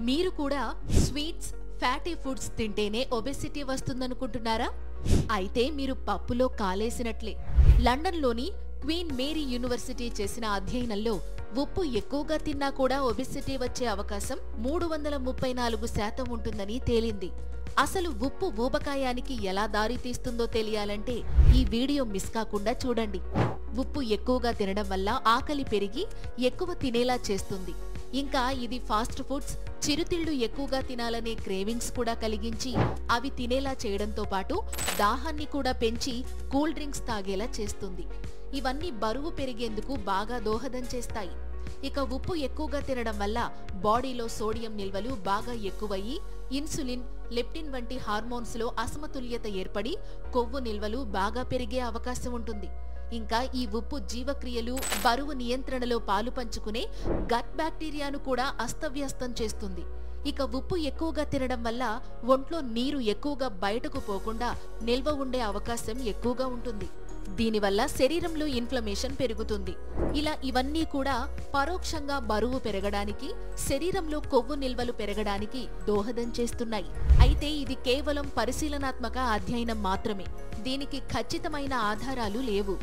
మీరు కూడా sweets, fatty foods తింటేనే ఒబెసిటీ వస్తుందనుకుంటున్నారా? అయితే మీరు పప్పులో కాలేసినట్లే. లండన్లోని క్వీన్ మేరీ యూనివర్సిటీ చేసిన అధ్యయనంలో ఉప్పు ఎక్కువగా తిన్నా కూడా ఒబెసిటీ వచ్చే అవకాశం 334% ఉంటుందని తేలింది. అసలు ఉప్పు ఊబకాయానికి ఎలా దారితీస్తుందో తెలియాలంటే ఈ వీడియో మిస్ కాకుండా చూడండి. ఉప్పు ఎక్కువగా తినడం వల్ల ఆకలి పెరిగి ఎక్కువ తినేలా చేస్తుంది. ఇంకా ఇది ఫాస్ట్ ఫుడ్స్, చిరుతిళ్లు ఎక్కువగా తినాలనే క్రేవింగ్స్ కూడా కలిగించి అవి తినేలా చేయడంతో పాటు దాహాన్ని కూడా పెంచి కూల్ డ్రింక్స్ తాగేలా చేస్తుంది. ఇవన్నీ బరువు పెరిగేందుకు బాగా దోహదం చేస్తాయి. ఇక ఉప్పు ఎక్కువగా తినడం వల్ల బాడీలో సోడియం నిల్వలు బాగా ఎక్కువయ్యి ఇన్సులిన్, లెప్టిన్ వంటి హార్మోన్స్ లో అసమతుల్యత ఏర్పడి కొవ్వు నిల్వలు బాగా పెరిగే అవకాశం ఉంటుంది. ఇంకా ఈ ఉప్పు జీవక్రియలు, బరువు నియంత్రణలో పాలు పంచుకునే గట్ బ్యాక్టీరియాను కూడా అస్తవ్యస్తం చేస్తుంది. ఇక ఉప్పు ఎక్కువగా తినడం వల్ల ఒంట్లో నీరు ఎక్కువగా బయటకు పోకుండా నిల్వ ఉండే అవకాశం ఎక్కువగా ఉంటుంది. దీనివల్ల శరీరంలో ఇన్ఫ్లమేషన్ పెరుగుతుంది. ఇవన్నీ కూడా పరోక్షంగా బరువు పెరగడానికి, శరీరంలో కొవ్వు నిల్వలు పెరగడానికి దోహదం చేస్తున్నాయి. అయితే ఇది కేవలం పరిశీలనాత్మక అధ్యయనం మాత్రమే. దీనికి ఖచ్చితమైన ఆధారాలు లేవు.